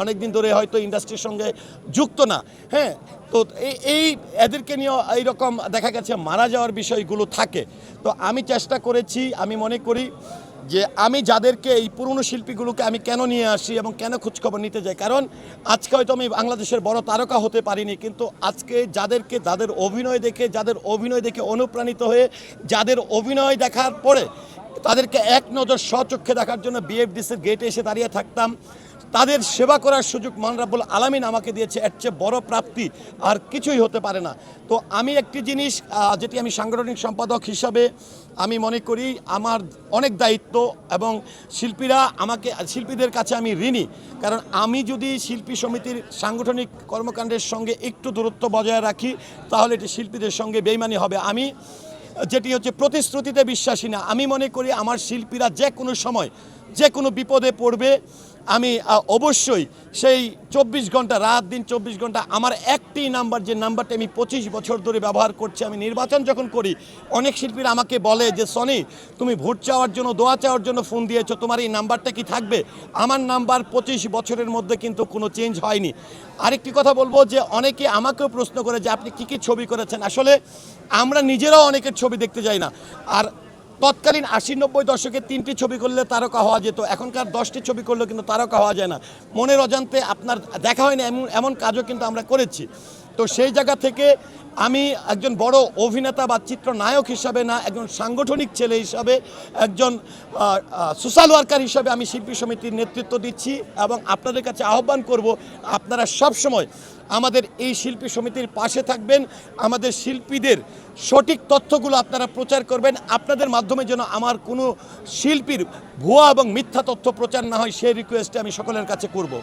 অনেক দিন ধরে হয়তো ইন্ডাস্ট্রির সঙ্গে যুক্ত না। হ্যাঁ, তো এই এদেরকে নিয়ে এইরকম দেখা গেছে মারা যাওয়ার বিষয়গুলো থাকে। তো আমি চেষ্টা করেছি, আমি মনে করি যে আমি যাদেরকে এই পুরনো শিল্পীগুলোকে আমি কেন নিয়ে আসি এবং কেন খোঁজখবর নিতে যাই, কারণ আজকে হয়তো আমি বাংলাদেশের বড় তারকা হতে পারিনি, কিন্তু আজকে যাদের অভিনয় দেখে অনুপ্রাণিত হয়ে যাদের অভিনয় দেখার পরে তাদেরকে এক নজর স্বচক্ষে দেখার জন্য বিএফডিসির গেটে এসে দাঁড়িয়ে থাকতাম, তাদের সেবা করার সুযোগ মহান রাব্বুল আলামিন আমাকে দিয়েছে। এর চেয়ে বড় প্রাপ্তি আর কিছুই হতে পারে না। তো আমি একটি জিনিস যেটি আমি সাংগঠনিক সম্পাদক হিসাবে আমি মনে করি আমার অনেক দায়িত্ব, এবং শিল্পীদের কাছে আমি ঋণী, কারণ আমি যদি শিল্পী সমিতির সাংগঠনিক কর্মকাণ্ডের সঙ্গে একটু দূরত্ব বজায় রাখি তাহলে এটি শিল্পীদের সঙ্গে বেইমানি হবে। আমি যেটি হচ্ছে প্রতিশ্রুতিতে বিশ্বাসী না। আমি মনে করি আমার শিল্পীরা যে কোনো সময় যে কোনো বিপদে পড়বে, আমি অবশ্যই সেই 24 ঘন্টা রাত দিন 24 ঘন্টা আমার একটি নাম্বার, যে নাম্বারটা আমি 25 বছর ধরে ব্যবহার করছি। আমি নির্বাচন যখন করি অনেক শিল্পীরা আমাকে বলে যে সনি তুমি ভোট চাওয়ার জন্য দোয়া চাওয়ার জন্য ফোন দিয়েছো, তোমার এই নাম্বারটা কি থাকবে? আমার নাম্বার 25 বছরের মধ্যে কিন্তু কোনো চেঞ্জ হয়নি। আরেকটি কথা বলবো যে অনেকে আমাকেও প্রশ্ন করে যে আপনি কী ছবি করেছেন। আসলে আমরা নিজেরাও অনেকের ছবি দেখতে যাই না। আর তৎকালীন 80-90 দশকে 3টি ছবি করলে তারকা হওয়া যেত, এখনকার 10টি ছবি করলেও কিন্তু তারকা হওয়া যায় না। মনের অজান্তে আপনার দেখা হয়নি এমন কাজও কিন্তু আমরা করেছি। তো সেই জায়গা থেকে আমি একজন বড় অভিনেতা বা চিত্রনায়ক হিসাবে না, একজন সাংগঠনিক ছেলে হিসাবে, একজন সোশ্যাল ওয়ার্কার হিসাবে আমি শিল্পী সমিতির নেতৃত্ব দিচ্ছি, এবং আপনাদের কাছে আহ্বান করব আপনারা সব সময় আমাদের এই শিল্পী সমিতির পাশে থাকবেন, আমাদের শিল্পীদের সঠিক তথ্যগুলো আপনারা প্রচার করবেন। আপনাদের মাধ্যমে যেন আমার কোনো শিল্পীর ভুয়া এবং মিথ্যা তথ্য প্রচার না হয় সেই রিকোয়েস্টে আমি সকলের কাছে করব।